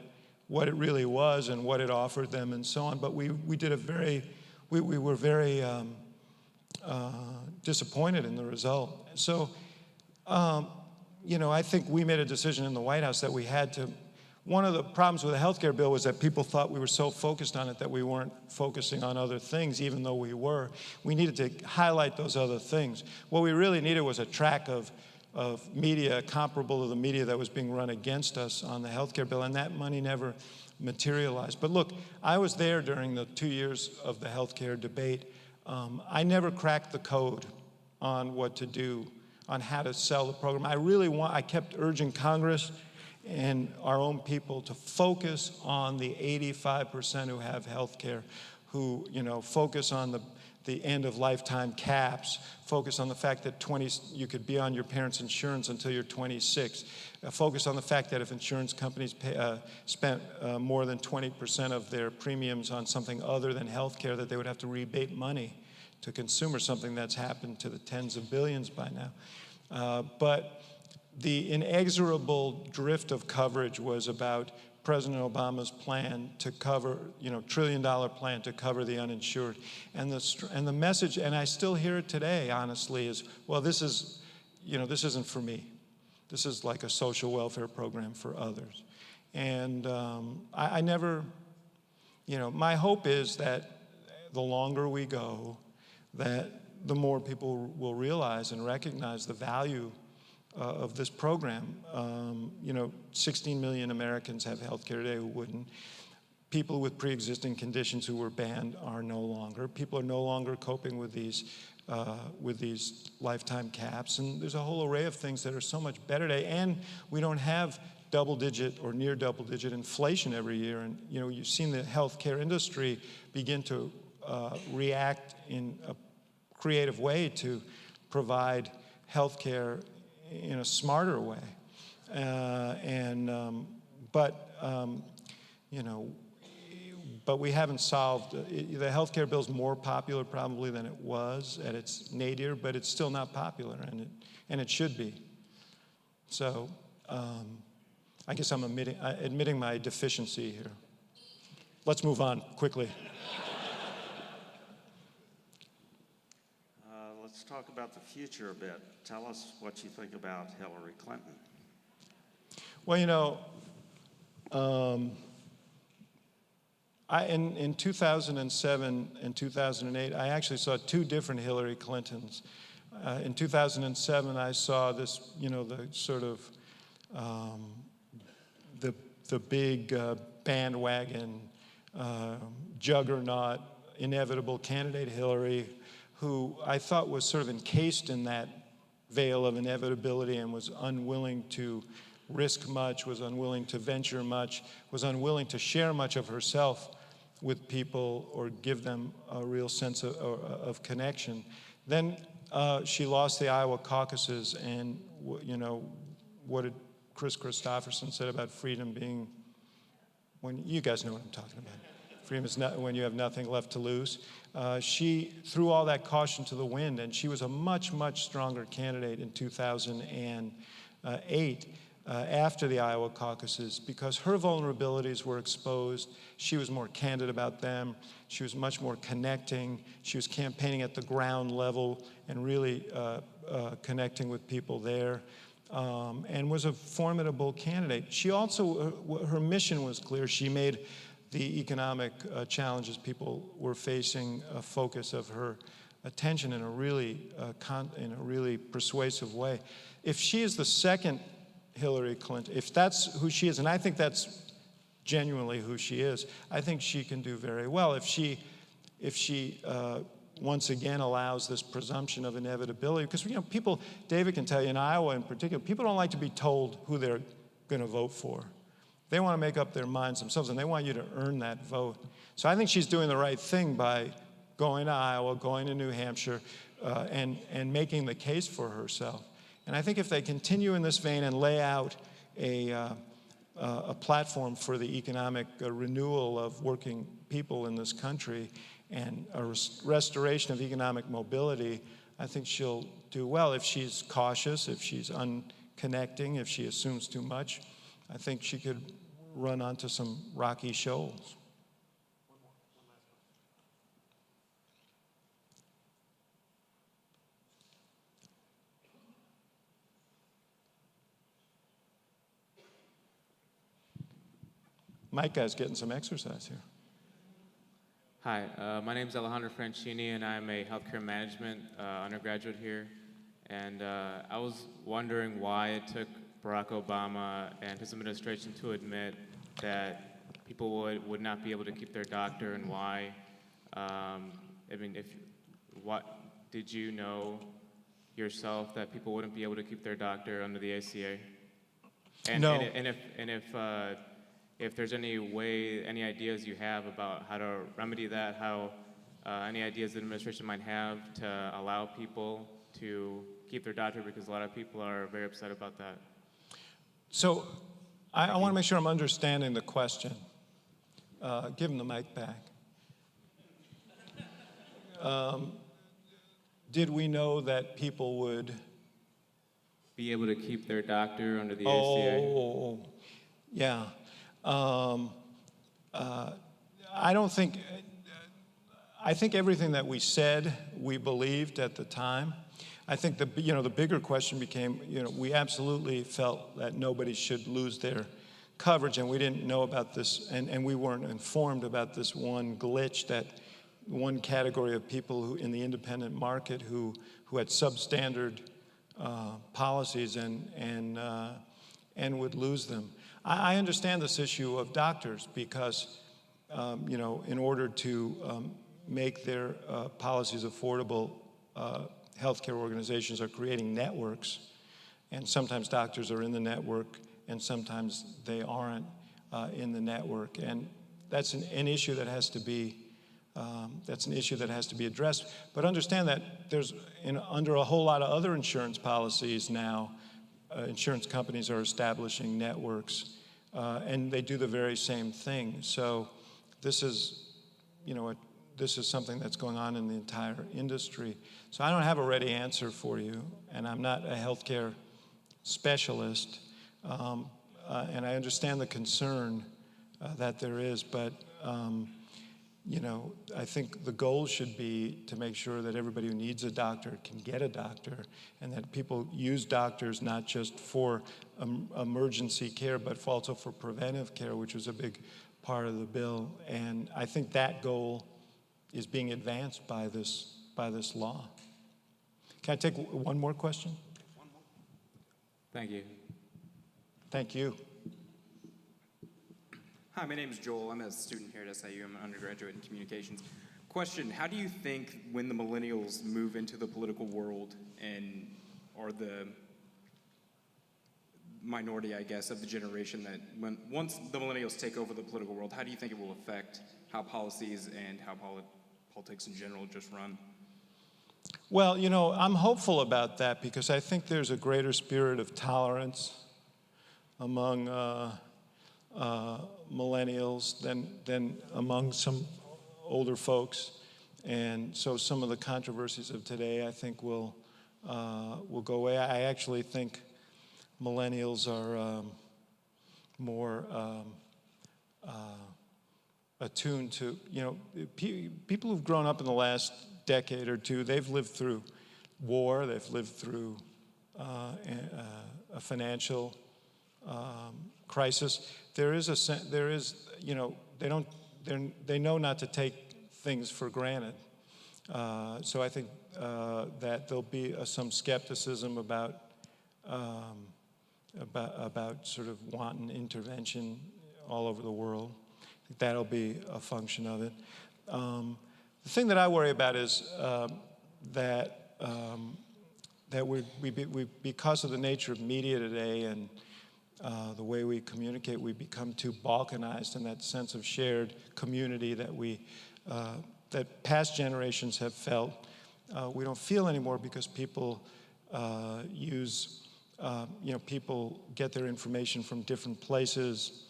really was and what it offered them and so on. But we were very disappointed in the result. So, you know, I think we made a decision in the White House that we had to. One of the problems with the health care bill was that people thought we were so focused on it that we weren't focusing on other things, even though we were. We needed to highlight those other things. What we really needed was a track of media comparable to the media that was being run against us on the health care bill, and that money never materialized. But look, I was there during the 2 years of the health care debate. I never cracked the code on what to do, on how to sell the program. I kept urging Congress and our own people to focus on the 85% who have health care, who, you know, focus on the end of lifetime caps, focus on the fact that you could be on your parents' insurance until you're 26, focus on the fact that if insurance companies spent more than 20% of their premiums on something other than health care, that they would have to rebate money to consumers, something that's happened to the tens of billions by now. But the inexorable drift of coverage was about President Obama's plan to cover, you know, $1 trillion plan to cover the uninsured. And the message, and I still hear it today, honestly, is, well, this isn't for me. This is like a social welfare program for others. And I never, you know, my hope is that the longer we go, that the more people will realize and recognize the value of this program. You know, 16 million Americans have health care today who wouldn't. People with pre-existing conditions who were banned are no longer. People are no longer coping with these lifetime caps. And there's a whole array of things that are so much better today. And we don't have double-digit or near double-digit inflation every year. And, you know, you've seen the healthcare industry begin to react in a creative way to provide health care in a smarter way. You know, but we haven't solved, the health care bill is more popular probably than it was at its nadir, but it's still not popular, and it should be. So I guess I'm admitting my deficiency here. Let's move on quickly.
Let's talk about the future a bit. Tell us what you think about Hillary Clinton.
Well, you know, in 2007 and 2008, I actually saw two different Hillary Clintons. In 2007, I saw this, you know, the sort of the big bandwagon juggernaut, inevitable candidate Hillary, who I thought was sort of encased in that veil of inevitability and was unwilling to risk much, was unwilling to venture much, was unwilling to share much of herself with people or give them a real sense of connection. Then she lost the Iowa caucuses, and you know, what did Chris Christopherson said about freedom being, when you guys know what I'm talking about. Freedom is not when you have nothing left to lose. She threw all that caution to the wind, and she was a much, much stronger candidate in 2008 after the Iowa caucuses, because her vulnerabilities were exposed. She was more candid about them. She was much more connecting. She was campaigning at the ground level and really connecting with people there, and was a formidable candidate. She also, her mission was clear. She made the economic challenges people were facing a focus of her attention in a really persuasive way. If she is the second Hillary Clinton, if that's who she is, and I think that's genuinely who she is, I think she can do very well. If she once again allows this presumption of inevitability, because people, David can tell you in Iowa in particular, people don't like to be told who they're going to vote for. They want to make up their minds themselves, and they want you to earn that vote. So I think she's doing the right thing by going to Iowa, going to New Hampshire, and making the case for herself. And I think if they continue in this vein and lay out a platform for the economic renewal of working people in this country and a restoration of economic mobility, I think she'll do well. If she's cautious, if she's unconnecting, if she assumes too much, I think she could run onto some rocky shoals. Mike guy's getting some exercise here.
Hi, my name is Alejandro Francini, and I'm a healthcare management undergraduate here. And I was wondering why it took Barack Obama and his administration to admit that people would not be able to keep their doctor, and why. What did you know yourself that people wouldn't be able to keep their doctor under the ACA? And,
No.
and if there's any way, any ideas you have about how to remedy that, how any ideas the administration might have to allow people to keep their doctor, because a lot of people are very upset about that.
So I want to make sure I'm understanding the question. Give him the mic back. Did we know that people would
Be able to keep their doctor under the ACA?
Oh, yeah. I think everything that we said, we believed at the time. I think the bigger question became, we absolutely felt that nobody should lose their coverage, and we didn't know about this, and we weren't informed about this one glitch, that one category of people who in the independent market who had substandard policies and would lose them. I understand this issue of doctors because, in order to make their policies affordable, healthcare organizations are creating networks, and sometimes doctors are in the network, and sometimes they aren't in the network, and that's an issue that has to be addressed. But understand that there's under a whole lot of other insurance policies now, insurance companies are establishing networks, and they do the very same thing. So this is, this is something that's going on in the entire industry. So I don't have a ready answer for you, and I'm not a healthcare specialist, and I understand the concern that there is, but I think the goal should be to make sure that everybody who needs a doctor can get a doctor, and that people use doctors not just for emergency care, but also for preventive care, which was a big part of the bill. And I think that goal is being advanced by this law. Can I take one more question?
Thank you.
Thank you.
Hi, my name is Joel. I'm a student here at SIU. I'm an undergraduate in communications. Question, how do you think when the millennials move into the political world and are the minority, I guess, of the generation that once the millennials take over the political world, how do you think it will affect how policies and how politics in general just run?
Well, I'm hopeful about that because I think there's a greater spirit of tolerance among millennials than among some older folks, and so some of the controversies of today, I think, will go away. I actually think millennials are more attuned to, people who've grown up in the last decade or two. They've lived through war. They've lived through a financial crisis. There is they know not to take things for granted. So I think that there'll be some skepticism about sort of wanton intervention all over the world. I think that'll be a function of it. The thing that I worry about is that because of the nature of media today and the way we communicate, we become too balkanized in that sense of shared community that past generations have felt. We don't feel anymore because people people get their information from different places,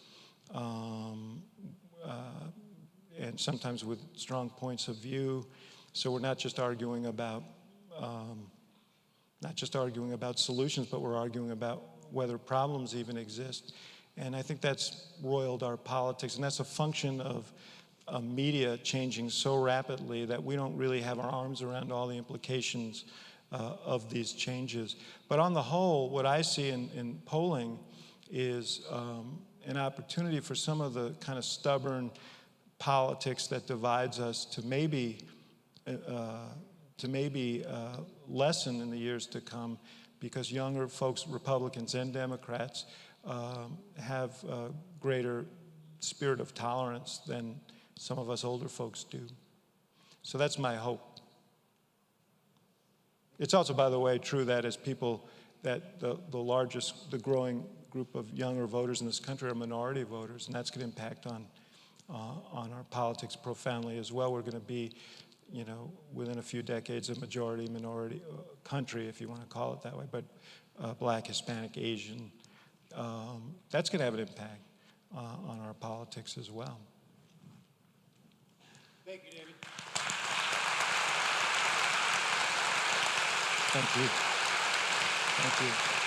and sometimes with strong points of view. So we're not just arguing about solutions, but we're arguing about whether problems even exist. And I think that's roiled our politics, and that's a function of media changing so rapidly that we don't really have our arms around all the implications of these changes. But on the whole, what I see in polling is an opportunity for some of the kind of stubborn politics that divides us to maybe lessen in the years to come, because younger folks, Republicans and Democrats, have a greater spirit of tolerance than some of us older folks do. So that's my hope. It's also, by the way, true that the growing group of younger voters in this country are minority voters, and that's going to impact on our politics profoundly as well. We're going to be, within a few decades, a majority-minority country, if you want to call it that way, but Black, Hispanic, Asian. That's going to have an impact on our politics as well.
Thank you, David.
Thank you. Thank you.